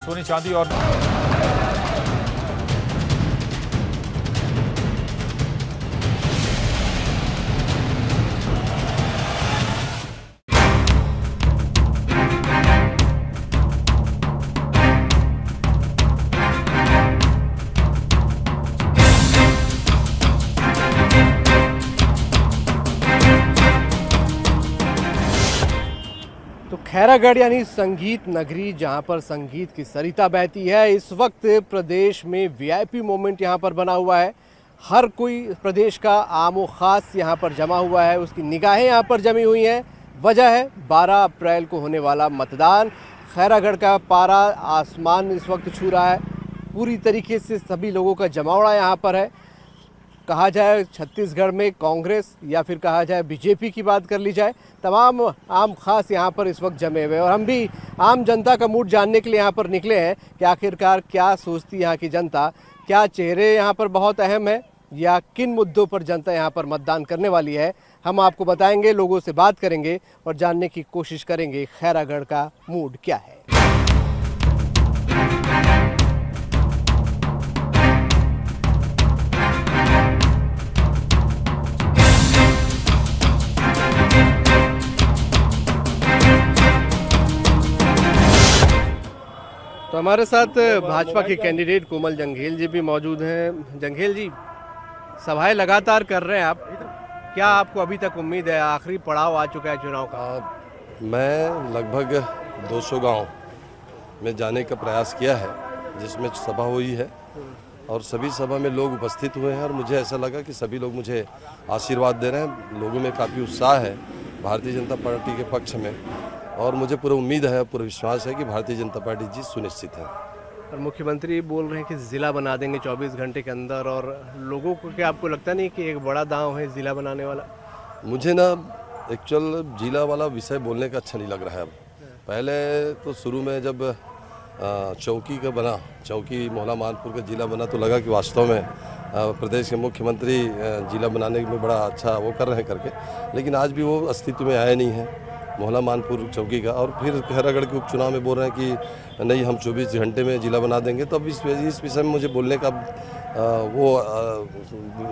सोने चांदी और तो खैरागढ़ यानी संगीत नगरी, जहां पर संगीत की सरिता बहती है। इस वक्त प्रदेश में वीआईपी मोमेंट यहां पर बना हुआ है। हर कोई प्रदेश का आम व ख़ास यहां पर जमा हुआ है, उसकी निगाहें यहां पर जमी हुई हैं। वजह है 12 अप्रैल को होने वाला मतदान। खैरागढ़ का पारा आसमान इस वक्त छू रहा है। पूरी तरीके से सभी लोगों का जमावड़ा यहाँ पर है। कहा जाए छत्तीसगढ़ में कांग्रेस या फिर कहा जाए बीजेपी की बात कर ली जाए, तमाम आम खास यहाँ पर इस वक्त जमे हुए हैं। और हम भी आम जनता का मूड जानने के लिए यहाँ पर निकले हैं कि आखिरकार क्या सोचती है यहाँ की जनता, क्या चेहरे यहाँ पर बहुत अहम है या किन मुद्दों पर जनता यहाँ पर मतदान करने वाली है। हम आपको बताएंगे, लोगों से बात करेंगे और जानने की कोशिश करेंगे खैरागढ़ का मूड क्या है। तो हमारे साथ भाजपा के कैंडिडेट कोमल जंघेल जी भी मौजूद हैं। जंघेल जी, सभाएं लगातार कर रहे हैं आप, क्या आपको अभी तक उम्मीद है? आखिरी पड़ाव आ चुका है चुनाव का। मैं लगभग 200 गांव में जाने का प्रयास किया है, जिसमें सभा हुई है और सभी सभा में लोग उपस्थित हुए हैं और मुझे ऐसा लगा कि सभी लोग मुझे आशीर्वाद दे रहे हैं। लोगों में काफ़ी उत्साह है भारतीय जनता पार्टी के पक्ष में और मुझे पूरा उम्मीद है, पूरा विश्वास है कि भारतीय जनता पार्टी जीत सुनिश्चित है। और मुख्यमंत्री बोल रहे हैं कि ज़िला बना देंगे 24 घंटे के अंदर, और लोगों को क्या आपको लगता नहीं कि एक बड़ा दांव है ज़िला बनाने वाला? मुझे ना एक्चुअल जिला वाला विषय बोलने का अच्छा नहीं लग रहा है। अब पहले तो शुरू में जब चौकी का बना, चौकी मोहला मानपुर का जिला बना, तो लगा कि वास्तव में प्रदेश के मुख्यमंत्री जिला बनाने में बड़ा अच्छा वो कर रहे हैं करके, लेकिन आज भी वो अस्तित्व में आया नहीं है मोहला मानपुर चौकी का। और फिर खैरागढ़ के उपचुनाव में बोल रहे हैं कि नहीं, हम 24 घंटे में जिला बना देंगे। तो अब इस विषय में मुझे बोलने का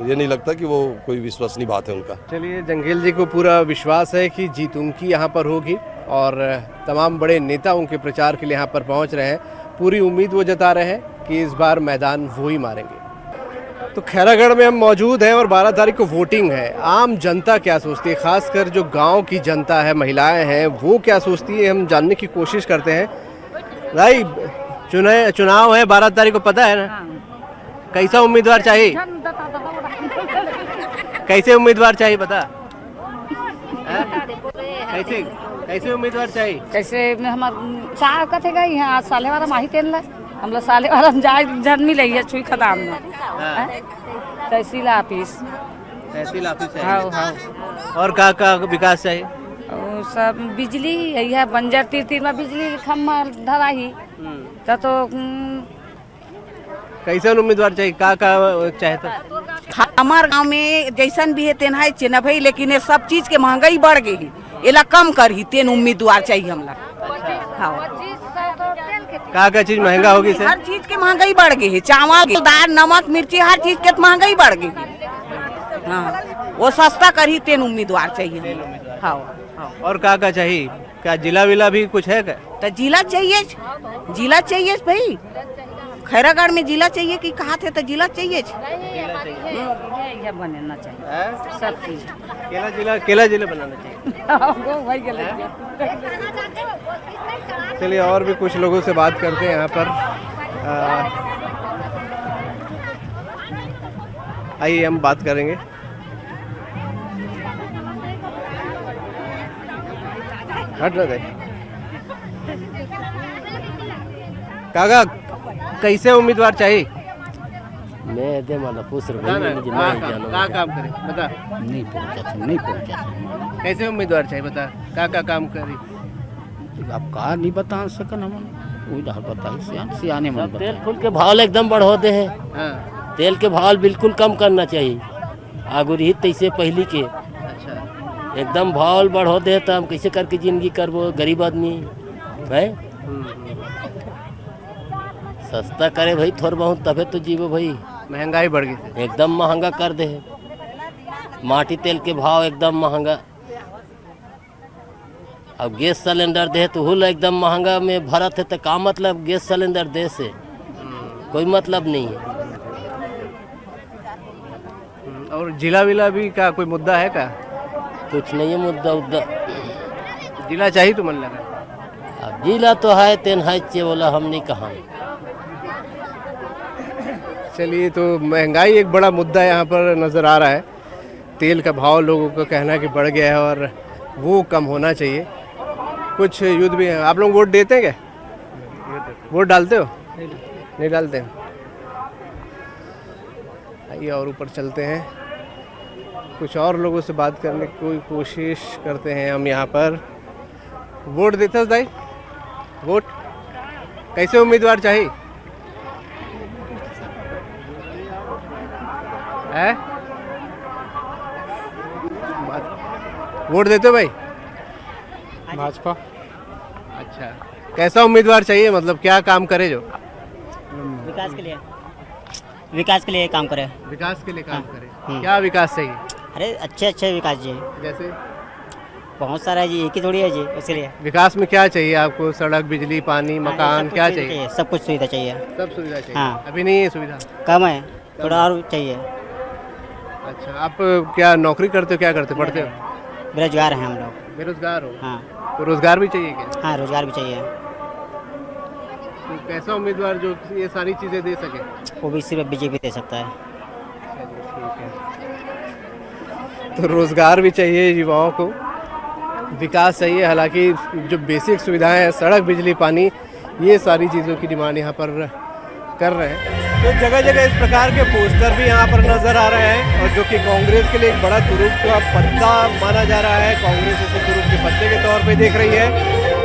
ये नहीं लगता कि वो कोई विश्वसनीय बात है उनका। चलिए, जंघेल जी को पूरा विश्वास है कि जीत उनकी यहाँ पर होगी और तमाम बड़े नेता उनके प्रचार के लिए यहाँ पर पहुँच रहे हैं। पूरी उम्मीद वो जता रहे हैं कि इस बार मैदान वो ही मारेंगे। तो खैरागढ़ में हम मौजूद हैं और 12 तारीख को वोटिंग है। आम जनता क्या सोचती है, खासकर जो गांव की जनता है, महिलाएं हैं, वो क्या सोचती है, हम जानने की कोशिश करते हैं। भाई, चुनाव है 12 तारीख को, पता है ना? कैसा उम्मीदवार चाहिए? कैसे उम्मीदवार चाहिए बता? कैसे कैसे उम्मीदवार चाहिए? कैसे हमार चाह कथे गई है आज साले वाला माही तेल ला हम लोग साले वाला जाए जन्मी लई है छुई खदान में तहसील ऑफिस चाहिए। हाँ हाँ। और का विकास चाहिए? और सब बिजली यही है, बंजर तीर तीर में बिजली खम्मा धरा ही तो कैसे उम्मीदवार चाहिए? का चाहता? हमार गांव में जैसन भी है तेन है चेन भाई, लेकिन ये सब चीज के महंगाई बढ़ गई, एला कम कर ही तेन उम्मीदवार चाहिए हमला। का चीज महंगा होगी सर? हर चीज के महंगाई बढ़ गई है, चावल दाल नमक मिर्ची हर चीज के महंगाई बढ़ गई। हाँ, वो सस्ता कर ही तेन उम्मीदवार चाहिए। हाँ। और का चाहिए? क्या जिला विला भी कुछ है क्या? तो जिला चाहिए भाई, खैरागढ़ में जिला चाहिए कि कहा थे, तो जिला चाहिए बनना चाहिए सब चीज। केला जिला बनाना चाहिए। चलिए, और भी कुछ लोगों से बात करते हैं यहाँ पर। आइए हम बात करेंगे। हट ना दे काका, कैसे उम्मीदवार चाहिए? मैं दे माना पूछ रहा का काम करे बता? नहीं पहुंचा कैसे उम्मीदवार चाहिए बता? का काम करे? अब कहा नहीं बता सकन हम बता सियाने मन। तेल फूल के भाव एकदम बढ़ोते हैं। हाँ। तेल के भाव बिल्कुल कम करना चाहिए, आगू रही तैसे पहली के। अच्छा। एकदम भाव बढ़ोते हैं तो हम कैसे करके जिंदगी करबो, गरीब आदमी है। सस्ता करे भाई थोड़ा बहुत तबे तो जीवो भाई। महंगाई बढ़ गई। एकदम महंगा कर दे, माटी तेल के भाव एकदम महंगा। अब गैस सिलेंडर दे तो हुल एकदम महंगा में भरत है, तो का मतलब गैस सिलेंडर दे से कोई मतलब नहीं है। और जिला विला भी का कोई मुद्दा है का? कुछ नहीं है मुद्दा उद्दा। जिला चाहिए तो मन लगा। अब जिला तो है तेन है चे बोला हम नहीं कहा। चलिए, तो महंगाई एक बड़ा मुद्दा यहाँ पर नज़र आ रहा है। तेल का भाव लोगों का कहना है कि बढ़ गया है और वो कम होना चाहिए। कुछ युद्ध भी है। आप लोग वोट देते हैं क्या? वोट डालते हो? नहीं डालते हैं। आइए और ऊपर चलते हैं, कुछ और लोगों से बात करने की कोई कोशिश करते हैं हम यहाँ पर। वोट देते हो भाई? वोट कैसे उम्मीदवार चाहिए है? वोट देते हो भाई? भाजपा। अच्छा, कैसा उम्मीदवार चाहिए, मतलब क्या काम करे जो विकास के लिए काम करे। विकास के लिए काम करे? क्या विकास चाहिए? अरे अच्छे विकास जी, जैसे बहुत सारा है जी, एक ही थोड़ी है जी। इसलिए विकास में क्या चाहिए आपको? सड़क, बिजली, पानी, मकान, क्या चाहिए? सब कुछ सुविधा चाहिए। सब सुविधा चाहिए। हाँ। अभी नहीं है सुविधा, कम है, थोड़ा और चाहिए। अच्छा, आप क्या नौकरी करते हो, क्या करते हो, पढ़ते हो? बेरोजगार हैं हम लोग। बेरोजगार हो? हाँ तो रोजगार भी चाहिए क्या? हाँ, रोजगार भी चाहिए। तो कैसा उम्मीदवार जो ये सारी चीज़ें दे सके? वो भी सिर्फ बीजेपी दे सकता है। तो रोजगार भी चाहिए युवाओं को, विकास चाहिए। हालांकि जो बेसिक सुविधाएं हैं, सड़क, बिजली, पानी, ये सारी चीज़ों की डिमांड यहाँ पर कर रहे हैं। तो जगह जगह इस प्रकार के पोस्टर भी यहाँ पर नज़र आ रहे हैं, और जो कि कांग्रेस के लिए एक बड़ा तुरुप का पत्ता माना जा रहा है। कांग्रेस इसे तुरुप के पत्ते के तौर पे देख रही है।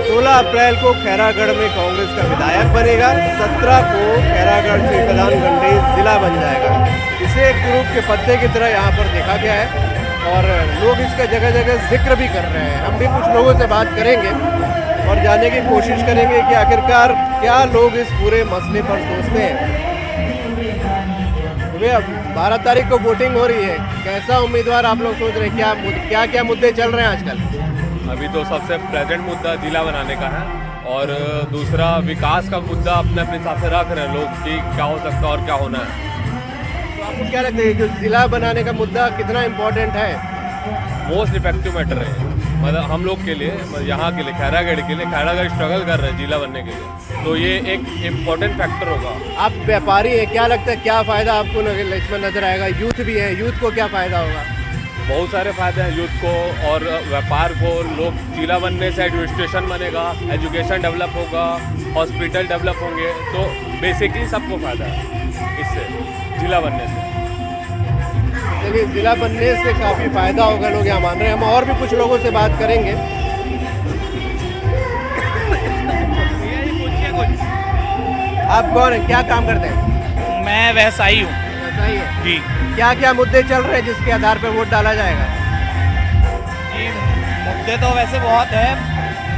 16 अप्रैल को खैरागढ़ में कांग्रेस का विधायक बनेगा। 17 को खैरागढ़ से प्रधान गंडेई जिला बन जाएगा। इसे एक तुरुप के पत्ते की तरह यहाँ पर देखा गया है और लोग इसका जगह जगह जिक्र भी कर रहे हैं। हम भी कुछ लोगों से बात करेंगे और जानने की कोशिश करेंगे कि आखिरकार क्या लोग इस पूरे मसले पर सोचते हैं। भैया, 12 तारीख को वोटिंग हो रही है, कैसा उम्मीदवार आप लोग सोच रहे हैं? क्या मुद्दे चल रहे हैं आजकल? अभी तो सबसे प्रेजेंट मुद्दा जिला बनाने का है, और दूसरा विकास का मुद्दा अपने अपने हिसाब से रख रहे हैं लोग कि क्या हो सकता है और क्या होना है। तो आपको क्या लगता है कि जिला बनाने का मुद्दा कितना इम्पोर्टेंट है? मोस्ट इफेक्टिव मैटर है, मतलब हम लोग के लिए, यहाँ के लिए, खैरागढ़ के लिए। खैरागढ़ स्ट्रगल कर रहे हैं जिला बनने के लिए, तो ये एक इम्पोर्टेंट फैक्टर होगा। आप व्यापारी हैं, क्या लगता है क्या फ़ायदा आपको इसमें नज़र आएगा? यूथ भी है, यूथ को क्या फ़ायदा होगा? बहुत सारे फायदे हैं यूथ को और व्यापार को। लोग जिला बनने से एडमिनिस्ट्रेशन बनेगा, एजुकेशन डेवलप होगा, हॉस्पिटल डेवलप होंगे, तो बेसिकली सबको फायदा है इससे, जिला बनने से। चलिए, जिला बनने से काफ़ी फ़ायदा होगा, लोग यहाँ मान रहे हैं। हम और भी कुछ लोगों से बात करेंगे। आप कौन है, क्या काम करते हैं? मैं व्यवसायी हूँ। व्यवसायी है जी। क्या क्या मुद्दे चल रहे हैं जिसके आधार पर वोट डाला जाएगा? जी, मुद्दे तो वैसे बहुत है।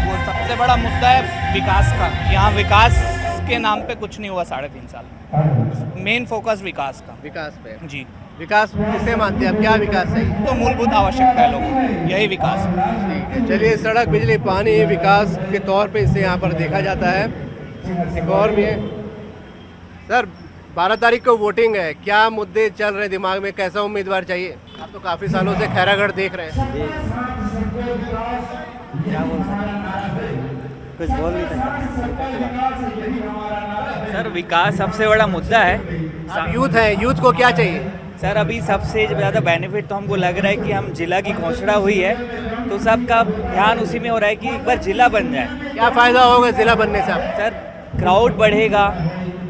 वो सबसे बड़ा मुद्दा है विकास का। यहाँ विकास के नाम पे कुछ नहीं हुआ 3.5 साल में। मेन फोकस विकास का। विकास पे? जी। विकास किसे मानते हैं आप? क्या विकास चाहिए? तो मूलभूत आवश्यकता है लोगों की, यही विकास है। ठीक है, चलिए, सड़क, बिजली, पानी विकास के तौर पे इसे यहाँ पर देखा जाता है। एक और भी है सर, 12 तारीख को वोटिंग है, क्या मुद्दे चल रहे हैं दिमाग में? कैसा उम्मीदवार चाहिए? आप तो काफ़ी सालों से खैरागढ़ देख रहे हैं। क्या बोल सकते, कुछ बोल नहीं सकता सर। विकास सबसे बड़ा मुद्दा है। आप यूथ हैं, यूथ को क्या चाहिए? सर, अभी सबसे ज़्यादा बेनिफिट तो हमको लग रहा है कि हम जिला की घोषणा हुई है, तो सबका ध्यान उसी में हो रहा है कि एक बार जिला बन जाए। क्या फ़ायदा होगा जिला बनने से? सर, क्राउड बढ़ेगा,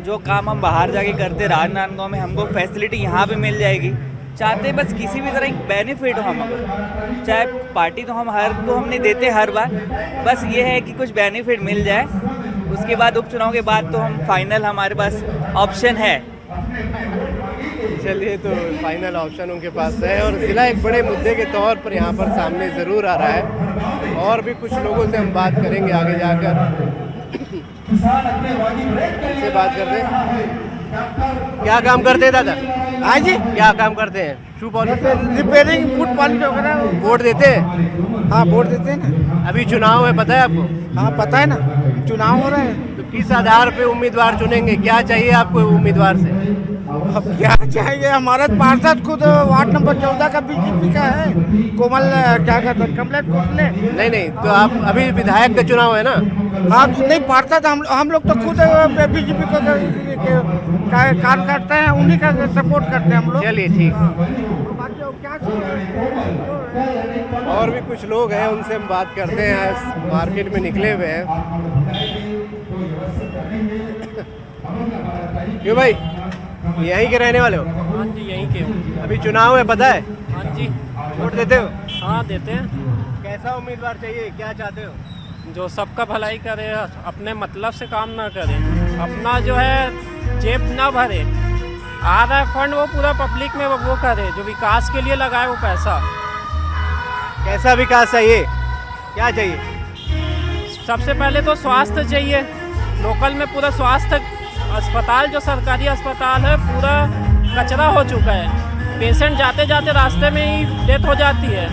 जो काम हम बाहर जाके करते राजनांदगांव में, हमको फैसिलिटी यहाँ पे मिल जाएगी। चाहते बस किसी भी तरह एक बेनिफिट हो हमको, चाहे पार्टी तो हमने देते हर बार, बस ये है कि कुछ बेनिफिट मिल जाए। उसके बाद उपचुनाव के बाद तो हम फाइनल, हमारे पास ऑप्शन है। चलिए, तो फाइनल ऑप्शन उनके पास है और जिला एक बड़े मुद्दे के तौर पर यहाँ पर सामने ज़रूर आ रहा है। और भी कुछ लोगों से हम बात करेंगे आगे जाकर। से बात करते हैं। क्या काम करते हैं दादा? हाँ जी, क्या काम करते हैं? Shoe polish, repairing, food polish वगैरह। वोट देते हैं? हाँ, वोट देते हैं ना। अभी चुनाव है, पता है आपको? हाँ, पता है ना, चुनाव हो रहे हैं। तो किस आधार पे उम्मीदवार चुनेंगे? क्या चाहिए आपको उम्मीदवार से? अब क्या चाहिए, हमारा पार्षद खुद वार्ड नंबर 14 का बीजेपी का है, कोमल क्या कहते हैं, कमलेश कोटले। नहीं, तो आप अभी विधायक का चुनाव है ना? हाँ, तो नहीं, पार्षद हम लोग तो खुद बीजेपी को कार्य करते हैं, उन्हीं का सपोर्ट करते हैं हम लोग। चलिए ठीक। और भी कुछ लोग हैं, उनसे हम बात करते हैं। मार्केट में निकले हुए हैं। क्यों भाई, यहीं के रहने वाले हो? हाँ जी, यहीं के हूँ। अभी चुनाव है, पता है? हाँ जी। वोट देते हो? हाँ, देते हैं। कैसा उम्मीदवार चाहिए, क्या चाहते हो? जो सबका भलाई करे, अपने मतलब से काम ना करे, अपना जो है जेब ना भरे, आ रहा है फंड वो पूरा पब्लिक में वो करे, जो विकास के लिए लगाए वो पैसा। कैसा विकास चाहिए, क्या चाहिए? सबसे पहले तो स्वास्थ्य चाहिए। लोकल में पूरा स्वास्थ्य अस्पताल, जो सरकारी अस्पताल है, पूरा कचरा हो चुका है। पेशेंट जाते जाते रास्ते में ही डेथ हो जाती है।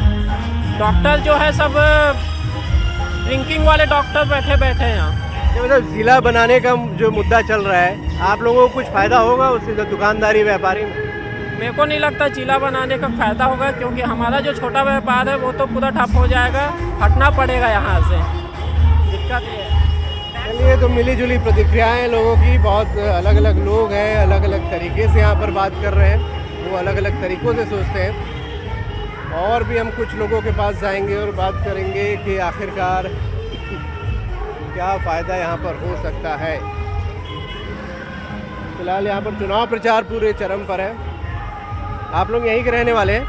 डॉक्टर जो है सब ड्रिंकिंग वाले डॉक्टर बैठे बैठे हैं यहाँ। मतलब जिला बनाने का जो मुद्दा चल रहा है, आप लोगों को कुछ फायदा होगा उससे, जो दुकानदारी व्यापारी में? मेरे को नहीं लगता जिला बनाने का फायदा होगा, क्योंकि हमारा जो छोटा व्यापार है वो तो पूरा ठप हो जाएगा, हटना पड़ेगा यहाँ से। दिक्कत ये है। चलिए, तो मिली जुली प्रतिक्रियाएं लोगों की, बहुत अलग अलग लोग हैं, अलग अलग तरीके से यहाँ पर बात कर रहे हैं, वो अलग अलग तरीक़ों से सोचते हैं। और भी हम कुछ लोगों के पास जाएंगे और बात करेंगे कि आखिरकार क्या फ़ायदा यहाँ पर हो सकता है। फिलहाल यहाँ पर चुनाव प्रचार पूरे चरम पर है। आप लोग यहीं के रहने वाले हैं?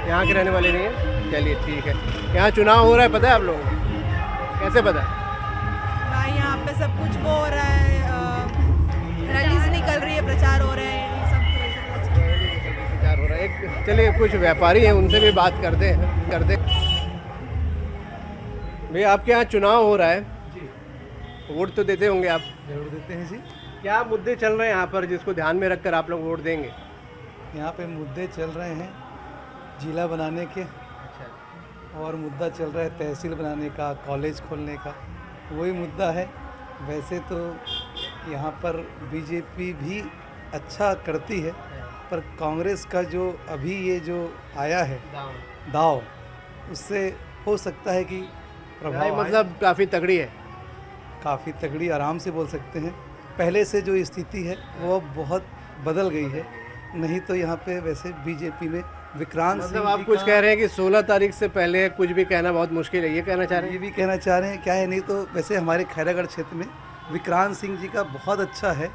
यहाँ के रहने वाले नहीं हैं? चलिए ठीक है। यहाँ चुनाव हो रहा है, पता है आप लोगों को? कैसे पता है? यहाँ पे सब कुछ वो हो रहा है, रैलीज निकल रही है, प्रचार हो रहे हैं, प्रचार हो रहा है। चलिए, कुछ व्यापारी हैं, उनसे भी बात करते हैं। भैया, आपके यहाँ चुनाव हो रहा है, वोट तो देते होंगे आप? जरूर देते हैं जी। क्या मुद्दे चल रहे हैं यहाँ पर जिसको ध्यान में रखकर आप लोग वोट देंगे? यहाँ पे मुद्दे चल रहे हैं जिला बनाने के। और मुद्दा चल रहा है तहसील बनाने का, कॉलेज खोलने का, वही मुद्दा है। वैसे तो यहाँ पर बीजेपी भी अच्छा करती है, पर कांग्रेस का जो अभी ये जो आया है दाव, उससे हो सकता है कि प्रभाव, मतलब काफ़ी तगड़ी है। काफ़ी तगड़ी, आराम से बोल सकते हैं। पहले से जो स्थिति है वो बहुत बदल गई है। नहीं तो यहाँ पे वैसे बीजेपी में विक्रांत मतलब आप कुछ कह रहे हैं कि 16 तारीख से पहले कुछ भी कहना बहुत मुश्किल है, ये कहना चाह रहे हैं? ये भी कहना चाह रहे हैं। क्या है, नहीं तो वैसे हमारे खैरागढ़ क्षेत्र में विक्रांत सिंह जी का बहुत अच्छा है,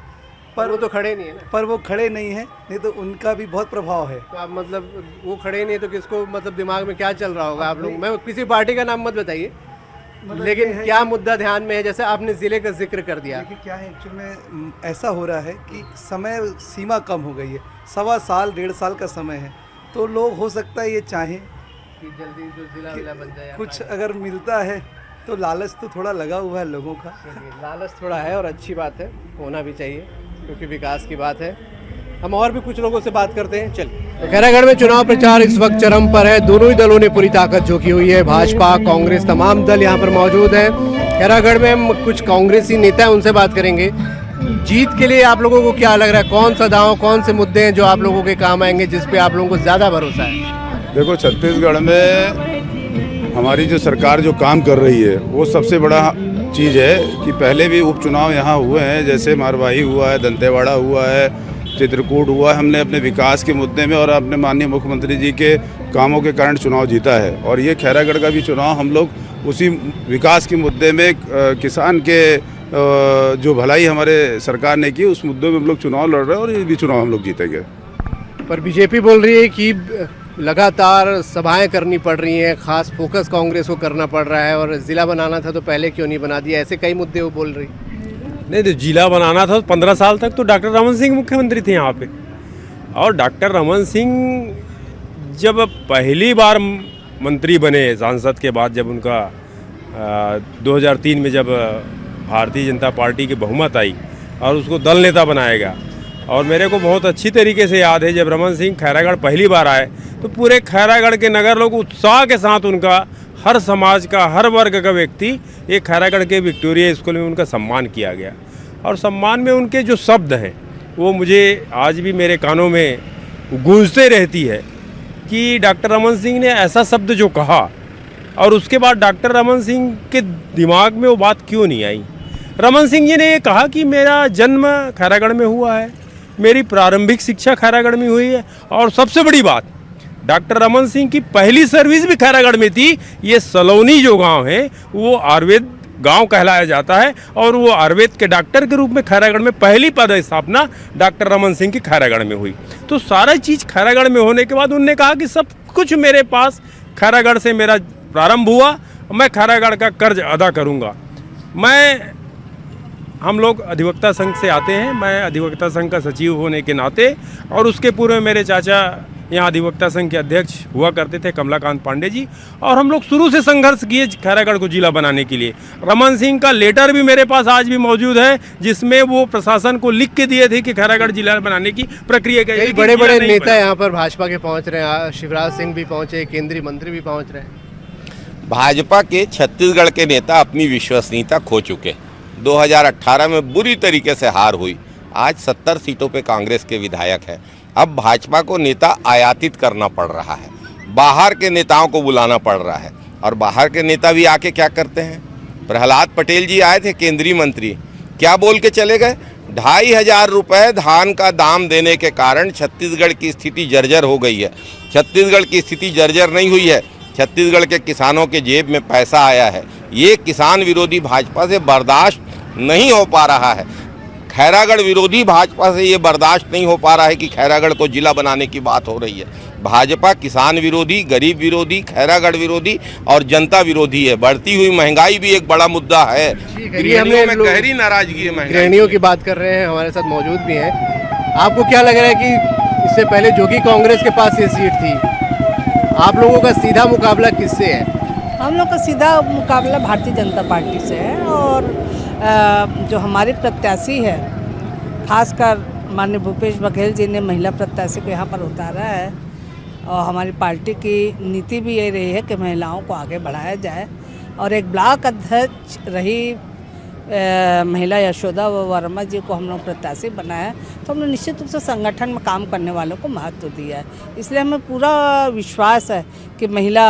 पर वो तो खड़े नहीं है ना। पर वो खड़े नहीं है, नहीं तो उनका भी बहुत प्रभाव है। तो आप मतलब वो खड़े नहीं है तो किसको, मतलब दिमाग में क्या चल रहा होगा आप लोग? मैं किसी पार्टी का नाम मत बताइए, मतलब लेकिन क्या मुद्दा ध्यान में है? जैसे आपने ज़िले का जिक्र कर दिया। देखिए क्या है, एक्चुअल में ऐसा हो रहा है कि समय सीमा कम हो गई है, 1.25 साल 1.5 साल का समय है, तो लोग हो सकता है ये चाहें कि जल्दी जो जिला बन जाए, कुछ अगर मिलता है तो लालच तो थोड़ा लगा हुआ है लोगों का। लालच थोड़ा है और अच्छी बात है, होना भी चाहिए, क्योंकि विकास की बात है। हम और भी कुछ लोगों से बात करते हैं। चलिए, तो खैरागढ़ में चुनाव प्रचार इस वक्त चरम पर है। दोनों ही दलों ने पूरी ताकत झोंकी हुई है, भाजपा, कांग्रेस, तमाम दल यहाँ पर मौजूद हैं। खैरागढ़ में हम कुछ कांग्रेसी नेता हैं, उनसे बात करेंगे। जीत के लिए आप लोगों को क्या लग रहा है? कौन सा दांव, कौन से मुद्दे हैं जो आप लोगों के काम आएंगे, जिस पे आप लोगों को ज़्यादा भरोसा है? देखो, छत्तीसगढ़ में हमारी जो सरकार जो काम कर रही है वो सबसे बड़ा चीज़ है कि पहले भी उपचुनाव यहाँ हुए हैं, जैसे मारवाही हुआ है, दंतेवाड़ा हुआ है, चित्रकूट हुआ है। हमने अपने विकास के मुद्दे में और अपने माननीय मुख्यमंत्री जी के कामों के कारण चुनाव जीता है। और ये खैरागढ़ का भी चुनाव हम लोग उसी विकास के मुद्दे में, किसान के जो भलाई हमारे सरकार ने की, उस मुद्दे में हम लोग चुनाव लड़ रहे हैं और ये भी चुनाव हम लोग जीतेंगे। पर बीजेपी बोल रही है कि लगातार सभाएं करनी पड़ रही हैं, खास फोकस कांग्रेस को करना पड़ रहा है, और ज़िला बनाना था तो पहले क्यों नहीं बना दिया? ऐसे कई मुद्दे वो बोल रही। नहीं, तो जिला बनाना था 15 साल तक तो डॉक्टर रमन सिंह मुख्यमंत्री थे यहाँ पे, और डॉक्टर रमन सिंह जब पहली बार मंत्री बने सांसद के बाद, जब उनका 2003 में जब भारतीय जनता पार्टी की बहुमत आई और उसको दल नेता बनाया गया। और मेरे को बहुत अच्छी तरीके से याद है जब रमन सिंह खैरागढ़ पहली बार आए तो पूरे खैरागढ़ के नगर लोग उत्साह के साथ उनका, हर समाज का, हर वर्ग का व्यक्ति, एक खैरागढ़ के विक्टोरिया स्कूल में उनका सम्मान किया गया। और सम्मान में उनके जो शब्द हैं वो मुझे आज भी मेरे कानों में गूंजते रहती है कि डॉक्टर रमन सिंह ने ऐसा शब्द जो कहा और उसके बाद डॉक्टर रमन सिंह के दिमाग में वो बात क्यों नहीं आई। रमन सिंह जी ने ये कहा कि मेरा जन्म खैरागढ़ में हुआ है, मेरी प्रारंभिक शिक्षा खैरागढ़ में हुई है और सबसे बड़ी बात, डॉक्टर रमन सिंह की पहली सर्विस भी खैरागढ़ में थी। ये सलोनी जो गांव है वो आयुर्वेद गांव कहलाया जाता है और वो आयुर्वेद के डॉक्टर के रूप में खैरागढ़ में पहली पदस्थापना डॉक्टर रमन सिंह की खैरागढ़ में हुई। तो सारा चीज़ खैरागढ़ में होने के बाद उन्होंने कहा कि सब कुछ मेरे पास खैरागढ़ से मेरा प्रारंभ हुआ, मैं खैरागढ़ का कर्ज अदा करूँगा। हम लोग अधिवक्ता संघ से आते हैं, मैं अधिवक्ता संघ का सचिव होने के नाते, और उसके पूर्व मेरे चाचा यहाँ अधिवक्ता संघ के अध्यक्ष हुआ करते थे कमलाकांत पांडे जी, और हम लोग शुरू से संघर्ष किए खैरागढ़ को जिला बनाने के लिए। रमन सिंह का लेटर भी मेरे पास आज भी मौजूद है जिसमें वो प्रशासन को लिख के दिए थे कि खैरागढ़ जिला बनाने की प्रक्रिया कई बड़े बड़े नेता यहाँ पर भाजपा के पहुँच रहे हैं, शिवराज सिंह भी पहुँचे, केंद्रीय मंत्री भी पहुँच रहे हैं। भाजपा के छत्तीसगढ़ के नेता अपनी विश्वसनीयता खो चुके। 2018 में बुरी तरीके से हार हुई, आज 70 सीटों पे कांग्रेस के विधायक हैं। अब भाजपा को नेता आयातित करना पड़ रहा है, बाहर के नेताओं को बुलाना पड़ रहा है। और बाहर के नेता भी आके क्या करते हैं? प्रहलाद पटेल जी आए थे केंद्रीय मंत्री, क्या बोल के चले गए? 2500 रुपये धान का दाम देने के कारण छत्तीसगढ़ की स्थिति जर्जर हो गई है। छत्तीसगढ़ की स्थिति जर्जर नहीं हुई है, छत्तीसगढ़ के किसानों के जेब में पैसा आया है। ये किसान विरोधी भाजपा से बर्दाश्त नहीं हो पा रहा है। खैरागढ़ विरोधी भाजपा से ये बर्दाश्त नहीं हो पा रहा है कि खैरागढ़ को जिला बनाने की बात हो रही है। भाजपा किसान विरोधी, गरीब विरोधी, खैरागढ़ विरोधी और जनता विरोधी है। बढ़ती हुई महंगाई भी एक बड़ा मुद्दा है। गृहिणियों में गहरी नाराजगी है। गृहिणियों की बात कर रहे हैं, हमारे साथ मौजूद भी हैं। आपको क्या लग रहा है कि इससे पहले जो कि कांग्रेस के पास ये सीट थी, आप लोगों का सीधा मुकाबला किससे है? हम लोग का सीधा मुकाबला भारतीय जनता पार्टी से है, और जो हमारे प्रत्याशी है, खासकर माननीय भूपेश बघेल जी ने महिला प्रत्याशी को यहाँ पर उतारा है। और हमारी पार्टी की नीति भी ये रही है कि महिलाओं को आगे बढ़ाया जाए। और एक ब्लॉक अध्यक्ष रही महिला यशोदा वर्मा जी को हम लोग प्रत्याशी बनाया, तो हमने निश्चित रूप से संगठन में काम करने वालों को महत्व दिया है। इसलिए हमें पूरा विश्वास है कि महिला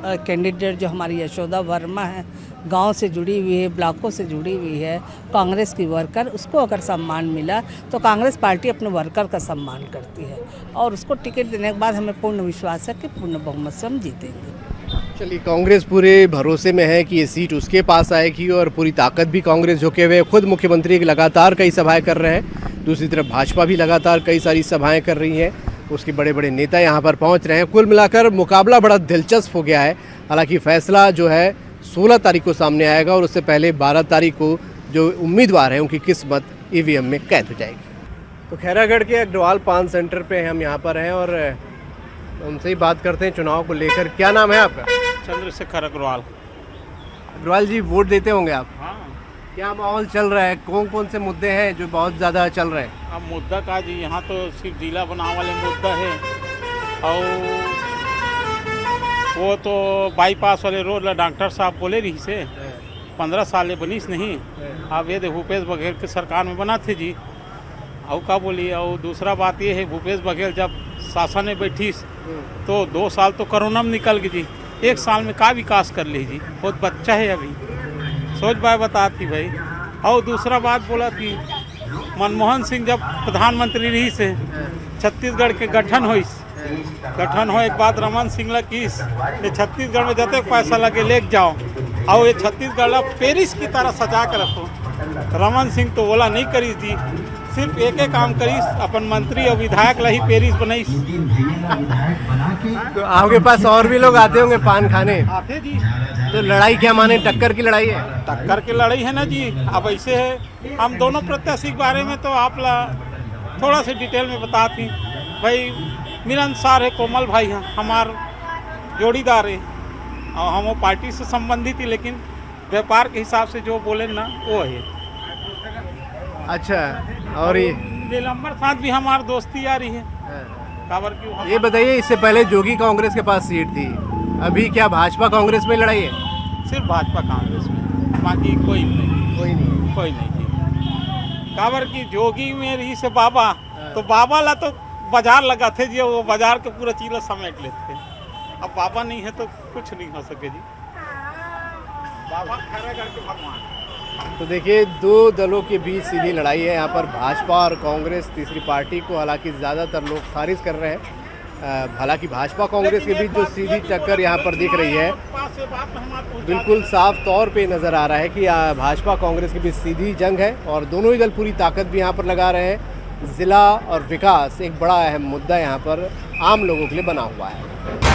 कैंडिडेट जो हमारी यशोदा वर्मा है, गांव से जुड़ी हुई है, ब्लॉकों से जुड़ी हुई है, कांग्रेस की वर्कर, उसको अगर सम्मान मिला तो कांग्रेस पार्टी अपने वर्कर का सम्मान करती है, और उसको टिकट देने के बाद हमें पूर्ण विश्वास है कि पूर्ण बहुमत से हम जीतेंगे। चलिए, कांग्रेस पूरे भरोसे में है कि ये सीट उसके पास आएगी और पूरी ताकत भी कांग्रेस झोंके हुए। खुद मुख्यमंत्री लगातार कई सभाएं कर रहे हैं, दूसरी तरफ भाजपा भी लगातार कई सारी सभाएं कर रही है, उसके बड़े बड़े नेता यहाँ पर पहुँच रहे हैं। कुल मिलाकर मुकाबला बड़ा दिलचस्प हो गया है। हालांकि फैसला जो है 16 तारीख को सामने आएगा, और उससे पहले 12 तारीख को जो उम्मीदवार हैं उनकी किस्मत ईवीएम में कैद हो जाएगी। तो खैरागढ़ के अग्रवाल पान सेंटर पे हम यहाँ पर हैं और उनसे ही बात करते हैं चुनाव को लेकर। क्या नाम है आपका? चंद्रशेखर अग्रवाल। अग्रवाल जी, वोट देते होंगे आप? हाँ। क्या माहौल चल रहा है? कौन कौन से मुद्दे हैं जो बहुत ज़्यादा चल रहे हैं? अब मुद्दा का जी, यहाँ तो सिर्फ जिला बनाने वाले मुद्दा है, और वो तो बाईपास वाले रोड डॉक्टर साहब बोले रही से 15 साल बनीस नहीं। अब ये भूपेश बघेल के सरकार में बना थे जी, और क्या बोलिए। और दूसरा बात ये है, भूपेश बघेल जब शासन में बैठी तो 2 साल तो कोरोना में निकल गई जी, 1 साल में का विकास कर ली जी, बहुत बच्चा है अभी, सोच बात बता थी भाई। और दूसरा बात बोला थी, मनमोहन सिंह जब प्रधानमंत्री रही से छत्तीसगढ़ के गठन हो एक बात रमन सिंह ला किस छत्तीसगढ़ में जते पैसा लगे ले जाओ, और ये छत्तीसगढ़ ला पेरिस की तरह सजा कर रखो। रमन सिंह तो बोला नहीं करी थी, सिर्फ एक काम करीस, अपन मंत्री और विधायक ला ही पेरिस बनाईस। तो आपके पास और भी लोग आते होंगे पान खाने? आते जी। तो लड़ाई क्या माने, टक्कर की लड़ाई है? टक्कर की लड़ाई है ना जी। अब ऐसे है, हम दोनों प्रत्याशी के बारे में तो आप ला थोड़ा सा डिटेल में बताती। भाई मिलनसार है, कोमल भाई हैं, हमार जोड़ीदार है, और हम वो पार्टी से संबंधित ही, लेकिन व्यापार के हिसाब से जो बोले ना वो है। अच्छा, और ये नीलम्बर साथ भी हमारी दोस्ती आ रही है। काबर की ये बताइए, इससे पहले जोगी कांग्रेस के पास सीट थी, अभी क्या भाजपा कांग्रेस में लड़ाई है? सिर्फ भाजपा कांग्रेस में, बाकी कोई नहीं थी। काबर की जोगी में रही से बाबा, तो बाबा ला तो बाजार लगा थे जी, वो बाजार के पूरा चीला समेट लेते। अब बाबा नहीं है तो कुछ नहीं हो सके जी। बाबा खैरागढ़ के भगवान। तो देखिए, दो दलों के बीच सीधी लड़ाई है यहाँ पर, भाजपा और कांग्रेस तीसरी पार्टी को हालांकि ज़्यादातर लोग खारिज कर रहे हैं। हालांकि भाजपा कांग्रेस के बीच जो सीधी टक्कर यहाँ पर दिख रही है, बिल्कुल साफ तौर पे नज़र आ रहा है कि भाजपा कांग्रेस के बीच सीधी जंग है और दोनों ही दल पूरी ताकत भी यहाँ पर लगा रहे हैं। ज़िला और विकास एक बड़ा अहम मुद्दा यहाँ पर आम लोगों के लिए बना हुआ है।